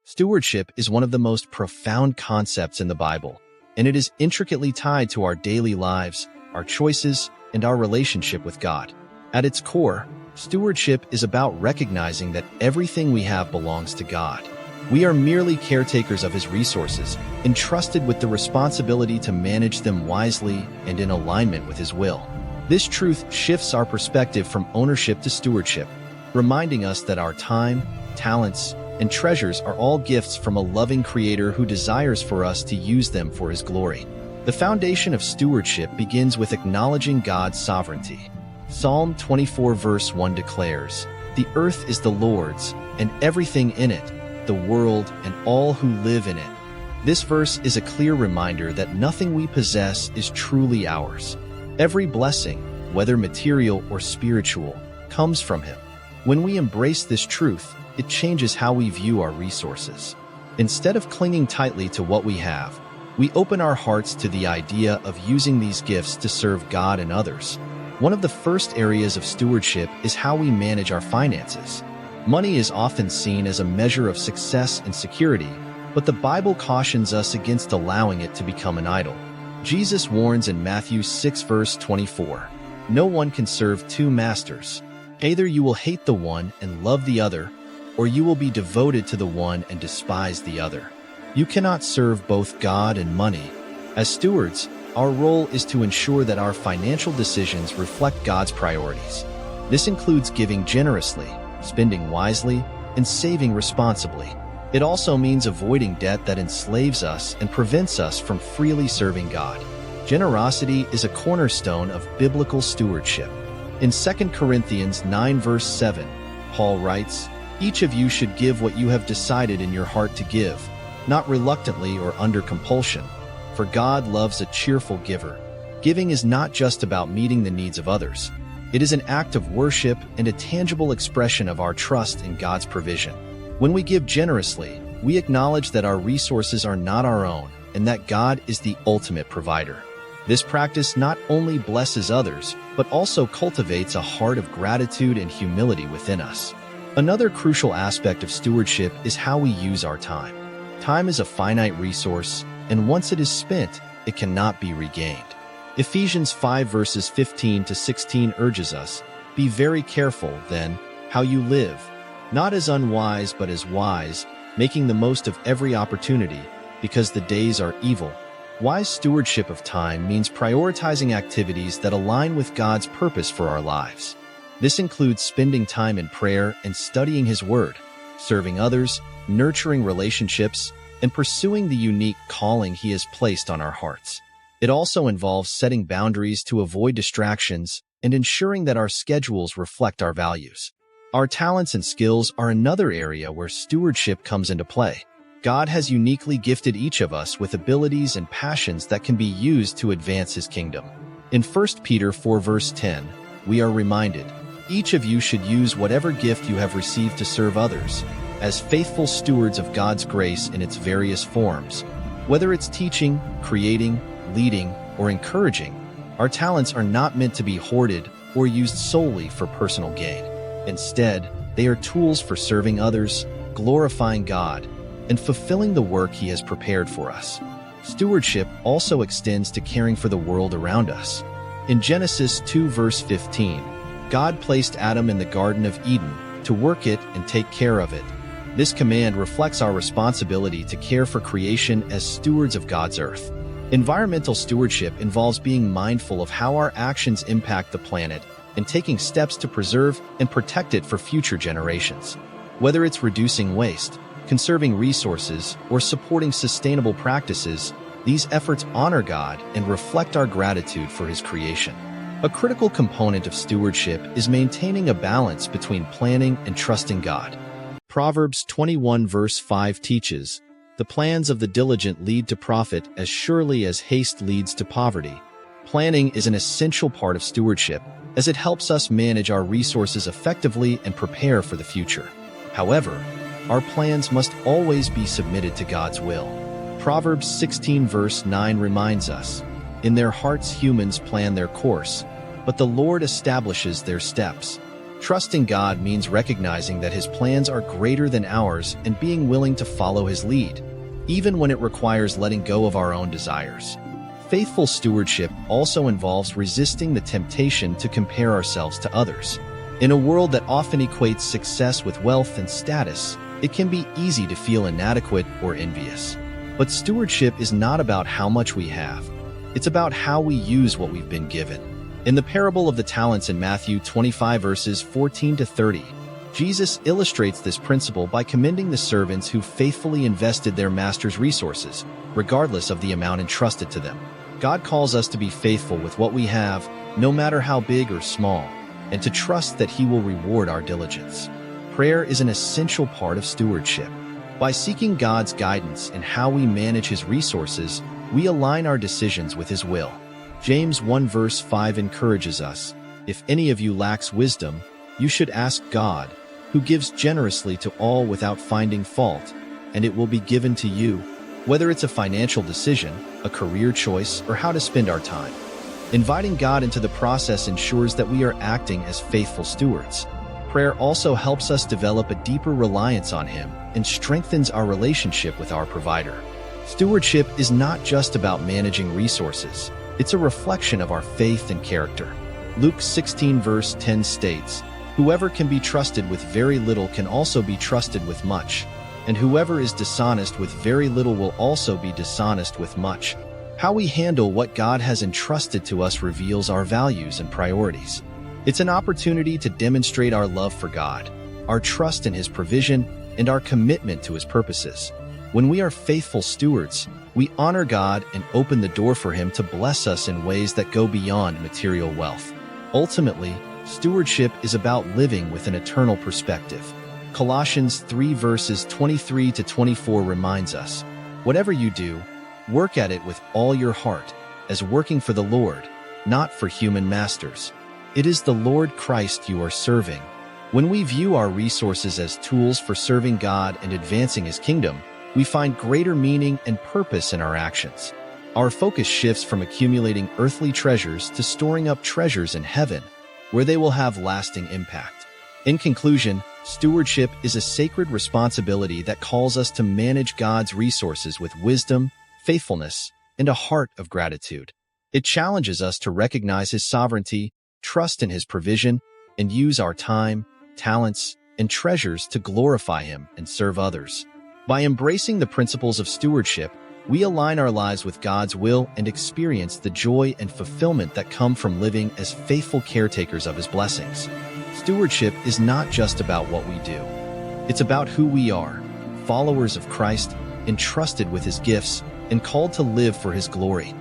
Stewardship is one of the most profound concepts in the Bible, and it is intricately tied to our daily lives, our choices, and our relationship with God. At its core, stewardship is about recognizing that everything we have belongs to God. We are merely caretakers of His resources, entrusted with the responsibility to manage them wisely and in alignment with His will. This truth shifts our perspective from ownership to stewardship, reminding us that our time, talents, and treasures are all gifts from a loving Creator who desires for us to use them for His glory. The foundation of stewardship begins with acknowledging God's sovereignty. Psalm 24 verse 1 declares, "The earth is the Lord's, and everything in it, the world and all who live in it." This verse is a clear reminder that nothing we possess is truly ours. Every blessing, whether material or spiritual, comes from Him. When we embrace this truth, it changes how we view our resources. Instead of clinging tightly to what we have, we open our hearts to the idea of using these gifts to serve God and others. One of the first areas of stewardship is how we manage our finances. Money is often seen as a measure of success and security, but the Bible cautions us against allowing it to become an idol. Jesus warns in Matthew 6 verse 24, "No one can serve two masters. Either you will hate the one and love the other, or you will be devoted to the one and despise the other. You cannot serve both God and money." As stewards, our role is to ensure that our financial decisions reflect God's priorities. This includes giving generously, spending wisely, and saving responsibly. It also means avoiding debt that enslaves us and prevents us from freely serving God. Generosity is a cornerstone of biblical stewardship. In 2 Corinthians 9 verse 7, Paul writes, "Each of you should give what you have decided in your heart to give, not reluctantly or under compulsion, for God loves a cheerful giver." Giving is not just about meeting the needs of others. It is an act of worship and a tangible expression of our trust in God's provision. When we give generously, we acknowledge that our resources are not our own and that God is the ultimate provider. This practice not only blesses others, but also cultivates a heart of gratitude and humility within us. Another crucial aspect of stewardship is how we use our time. Time is a finite resource, and once it is spent, it cannot be regained. Ephesians 5 verses 15 to 16 urges us, "Be very careful, then, how you live, not as unwise but as wise, making the most of every opportunity, because the days are evil." Wise stewardship of time means prioritizing activities that align with God's purpose for our lives. This includes spending time in prayer and studying His Word, serving others, nurturing relationships, and pursuing the unique calling He has placed on our hearts. It also involves setting boundaries to avoid distractions and ensuring that our schedules reflect our values. Our talents and skills are another area where stewardship comes into play. God has uniquely gifted each of us with abilities and passions that can be used to advance His kingdom. In 1 Peter 4 verse 10, we are reminded, "Each of you should use whatever gift you have received to serve others, as faithful stewards of God's grace in its various forms." Whether it's teaching, creating, leading, or encouraging, our talents are not meant to be hoarded or used solely for personal gain. Instead, they are tools for serving others, glorifying God, and fulfilling the work He has prepared for us. Stewardship also extends to caring for the world around us. In Genesis 2 verse 15, God placed Adam in the Garden of Eden to work it and take care of it. This command reflects our responsibility to care for creation as stewards of God's earth. Environmental stewardship involves being mindful of how our actions impact the planet and taking steps to preserve and protect it for future generations. Whether it's reducing waste, conserving resources, or supporting sustainable practices, these efforts honor God and reflect our gratitude for His creation. A critical component of stewardship is maintaining a balance between planning and trusting God. Proverbs 21 verse 5 teaches, "The plans of the diligent lead to profit as surely as haste leads to poverty." Planning is an essential part of stewardship, as it helps us manage our resources effectively and prepare for the future. However, our plans must always be submitted to God's will. Proverbs 16 verse 9 reminds us, "In their hearts humans plan their course, but the Lord establishes their steps." Trusting God means recognizing that His plans are greater than ours and being willing to follow His lead, even when it requires letting go of our own desires. Faithful stewardship also involves resisting the temptation to compare ourselves to others. In a world that often equates success with wealth and status, it can be easy to feel inadequate or envious. But stewardship is not about how much we have. It's about how we use what we've been given. In the parable of the talents in Matthew 25 verses 14 to 30, Jesus illustrates this principle by commending the servants who faithfully invested their master's resources, regardless of the amount entrusted to them. God calls us to be faithful with what we have, no matter how big or small, and to trust that He will reward our diligence. Prayer is an essential part of stewardship. By seeking God's guidance in how we manage His resources, we align our decisions with His will. James 1 verse 5 encourages us, "If any of you lacks wisdom, you should ask God, who gives generously to all without finding fault, and it will be given to you," whether it's a financial decision, a career choice, or how to spend our time. Inviting God into the process ensures that we are acting as faithful stewards. Prayer also helps us develop a deeper reliance on Him and strengthens our relationship with our provider. Stewardship is not just about managing resources. It's a reflection of our faith and character. Luke 16 verse 10 states, "Whoever can be trusted with very little can also be trusted with much, and whoever is dishonest with very little will also be dishonest with much." How we handle what God has entrusted to us reveals our values and priorities. It's an opportunity to demonstrate our love for God, our trust in His provision, and our commitment to His purposes. When we are faithful stewards, we honor God and open the door for Him to bless us in ways that go beyond material wealth. Ultimately, stewardship is about living with an eternal perspective. Colossians 3 verses 23 to 24 reminds us, "Whatever you do, work at it with all your heart, as working for the Lord, not for human masters. It is the Lord Christ you are serving." When we view our resources as tools for serving God and advancing His kingdom, we find greater meaning and purpose in our actions. Our focus shifts from accumulating earthly treasures to storing up treasures in heaven, where they will have lasting impact. In conclusion, stewardship is a sacred responsibility that calls us to manage God's resources with wisdom, faithfulness, and a heart of gratitude. It challenges us to recognize His sovereignty, trust in His provision, and use our time, talents, and treasures to glorify Him and serve others. By embracing the principles of stewardship, we align our lives with God's will and experience the joy and fulfillment that come from living as faithful caretakers of His blessings. Stewardship is not just about what we do. It's about who we are, followers of Christ, entrusted with His gifts, and called to live for His glory.